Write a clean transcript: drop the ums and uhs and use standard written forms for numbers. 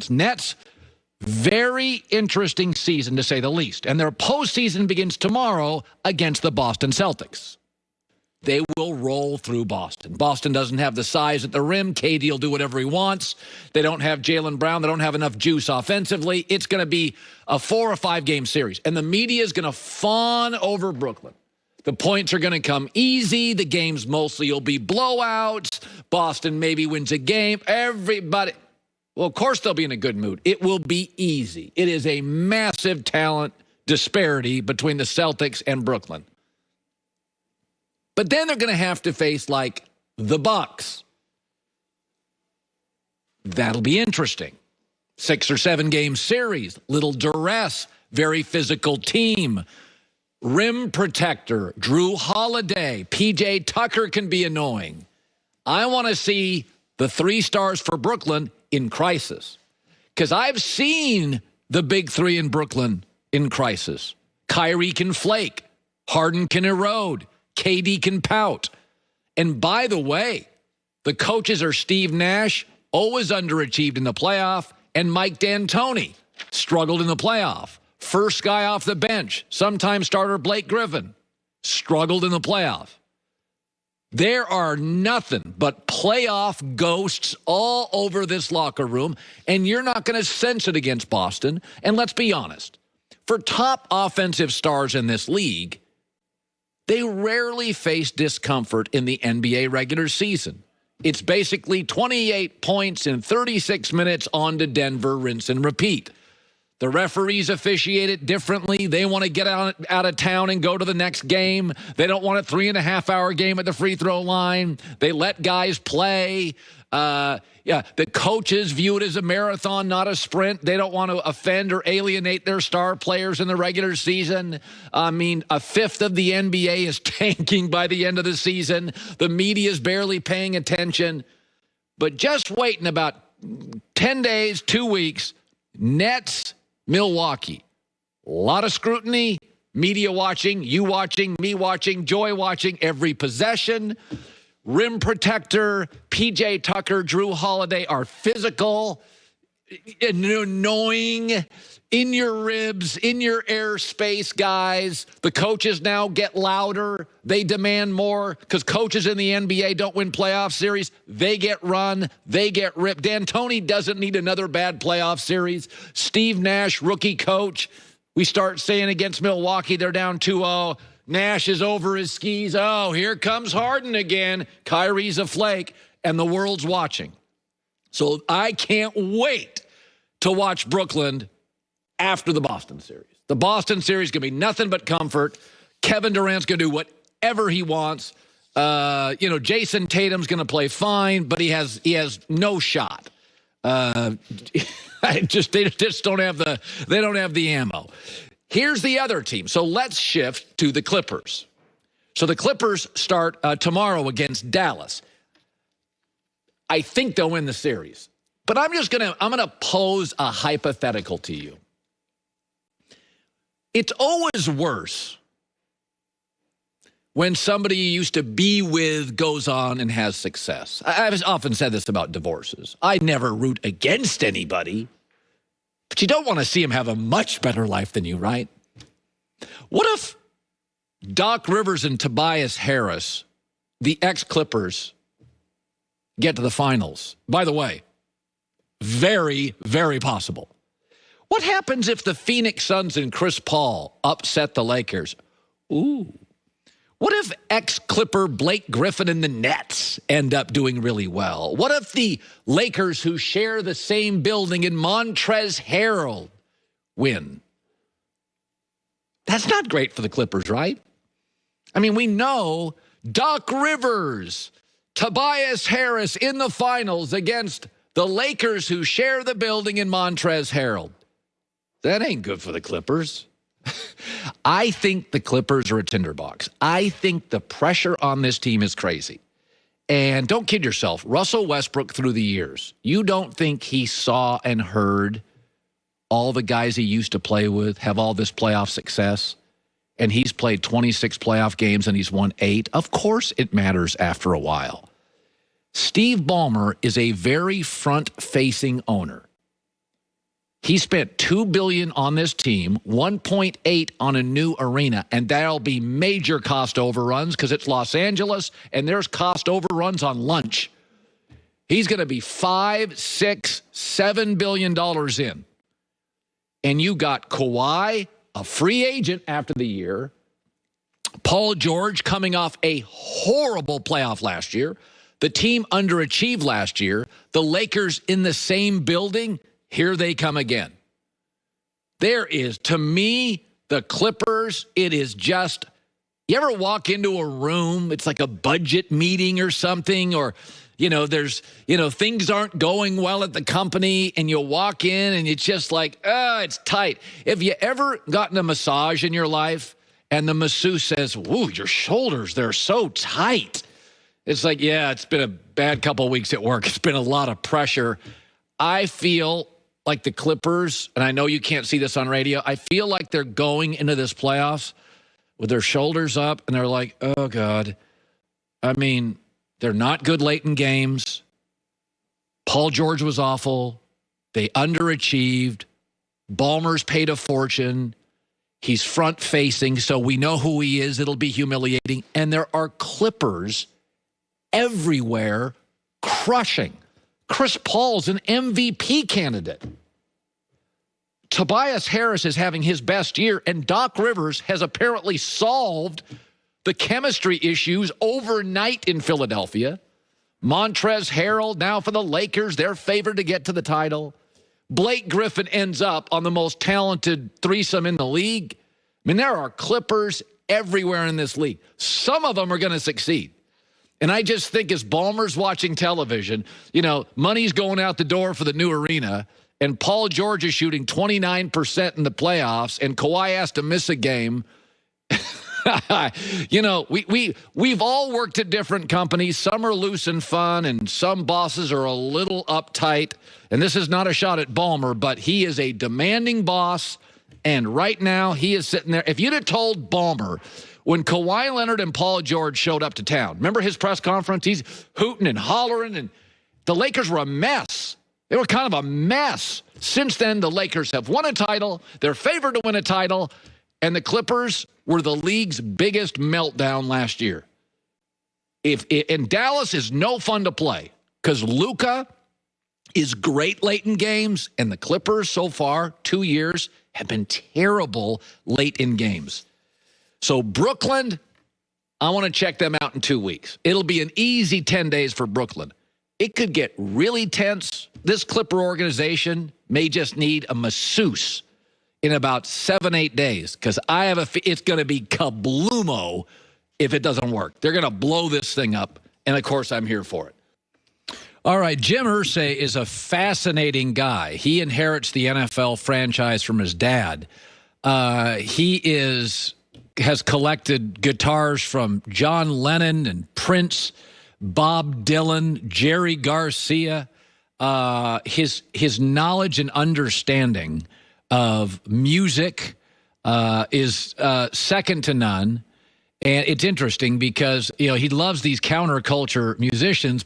Nets, very interesting season to say the least. And their postseason begins tomorrow against the Boston Celtics. They will roll through Boston. Boston doesn't have the size at the rim. KD will do whatever he wants. They don't have Jaylen Brown. They don't have enough juice offensively. It's going to be a 4 or 5 game series. And the media is going to fawn over Brooklyn. The points are going to come easy. The games mostly will be blowouts. Boston maybe wins a game. Everybody, well, of course they'll be in a good mood. It will be easy. It is a massive talent disparity between the Celtics and Brooklyn. But then they're going to have to face, like, the Bucks. That'll be interesting. 6 or 7 game series, little duress, very physical team. Rim protector, Drew Holiday, PJ Tucker can be annoying. I want to see the 3 stars for Brooklyn in crisis. Because I've seen the big 3 in Brooklyn in crisis. Kyrie can flake. Harden can erode. KD can pout. And by the way, the coaches are Steve Nash, always underachieved in the playoff, and Mike D'Antoni, struggled in the playoff. First guy off the bench, sometime starter Blake Griffin, struggled in the playoff. There are nothing but playoff ghosts all over this locker room, and you're not going to sense it against Boston. And let's be honest, for top offensive stars in this league, they rarely face discomfort in the NBA regular season. It's basically 28 points in 36 minutes on to Denver, rinse and repeat. The referees officiate it differently. They want to get out of town and go to the next game. They don't want a 3.5-hour game at the free throw line. They let guys play. The coaches view it as a marathon, not a sprint. They don't want to offend or alienate their star players in the regular season. I mean, a fifth of the NBA is tanking by the end of the season. The media is barely paying attention. But just wait in about 10 days, 2 weeks, Nets, Milwaukee. A lot of scrutiny, media watching, you watching, me watching, Joy watching every possession. Rim protector, PJ Tucker, Drew Holiday are physical, annoying, in your ribs, in your airspace, guys. The coaches now get louder. They demand more because coaches in the NBA don't win playoff series. They get run. They get ripped. D'Antoni doesn't need another bad playoff series. Steve Nash, rookie coach. We start saying against Milwaukee, they're down 2-0. Nash is over his skis. Oh, here comes Harden again. Kyrie's a flake, and the world's watching. So I can't wait to watch Brooklyn after the Boston series. The Boston series is going to be nothing but comfort. Kevin Durant's going to do whatever he wants. Jason Tatum's going to play fine, but he has no shot. They just don't have the ammo. Here's the other team. So let's shift to the Clippers. So the Clippers start tomorrow against Dallas. I think they'll win the series. But I'm going to pose a hypothetical to you. It's always worse when somebody you used to be with goes on and has success. I've often said this about divorces. I never root against anybody. But you don't want to see him have a much better life than you, right? What if Doc Rivers and Tobias Harris, the ex-Clippers, get to the finals? By the way, very, very possible. What happens if the Phoenix Suns and Chris Paul upset the Lakers? Ooh. What if ex-Clipper Blake Griffin and the Nets end up doing really well? What if the Lakers, who share the same building in Montrezl Harrell, win? That's not great for the Clippers, right? I mean, we know Doc Rivers, Tobias Harris in the finals against the Lakers, who share the building in Montrezl Harrell. That ain't good for the Clippers. I think the Clippers are a tinderbox. I think the pressure on this team is crazy. And don't kid yourself, Russell Westbrook through the years, you don't think he saw and heard all the guys he used to play with have all this playoff success? And he's played 26 playoff games and he's won 8. Of course it matters after a while. Steve Ballmer is a very front-facing owner. He spent $2 billion on this team, $1.8 on a new arena, and that'll be major cost overruns because it's Los Angeles, and there's cost overruns on lunch. He's going to be $5, $6, $7 billion in. And you got Kawhi, a free agent after the year, Paul George coming off a horrible playoff last year, the team underachieved last year, the Lakers in the same building. Here they come again. There is, to me, the Clippers, it is just, you ever walk into a room, it's like a budget meeting or something, or, there's, things aren't going well at the company, and you walk in and it's just like, it's tight. Have you ever gotten a massage in your life and the masseuse says, "Whoa, your shoulders, they're so tight"? It's like, yeah, it's been a bad couple of weeks at work. It's been a lot of pressure. I feel like the Clippers, and I know you can't see this on radio, I feel like they're going into this playoffs with their shoulders up, and they're like, oh, God. I mean, they're not good late in games. Paul George was awful. They underachieved. Ballmer's paid a fortune. He's front-facing, so we know who he is. It'll be humiliating. And there are Clippers everywhere crushing. Chris Paul's an MVP candidate. Tobias Harris is having his best year, and Doc Rivers has apparently solved the chemistry issues overnight in Philadelphia. Montrezl Harrell now for the Lakers. They're favored to get to the title. Blake Griffin ends up on the most talented threesome in the league. I mean, there are Clippers everywhere in this league. Some of them are going to succeed. And I just think as Ballmer's watching television, money's going out the door for the new arena, and Paul George is shooting 29% in the playoffs, and Kawhi has to miss a game. We've all worked at different companies. Some are loose and fun, and some bosses are a little uptight. And this is not a shot at Ballmer, but he is a demanding boss, and right now he is sitting there. If you'd have told Ballmer, when Kawhi Leonard and Paul George showed up to town, remember his press conference? He's hooting and hollering, and the Lakers were a mess. They were kind of a mess. Since then, the Lakers have won a title. They're favored to win a title, and the Clippers were the league's biggest meltdown last year. And Dallas is no fun to play because Luka is great late in games, and the Clippers so far, 2 years, have been terrible late in games. So Brooklyn, I want to check them out in 2 weeks. It'll be an easy 10 days for Brooklyn. It could get really tense. This Clipper organization may just need a masseuse in about 7-8 days because I have it's going to be kabloomo if it doesn't work. They're going to blow this thing up, and, of course, I'm here for it. All right, Jim Irsay is a fascinating guy. He inherits the NFL franchise from his dad. He has collected guitars from John Lennon and Prince, Bob Dylan, Jerry Garcia. His knowledge and understanding of music is second to none. And it's interesting because, he loves these counterculture musicians,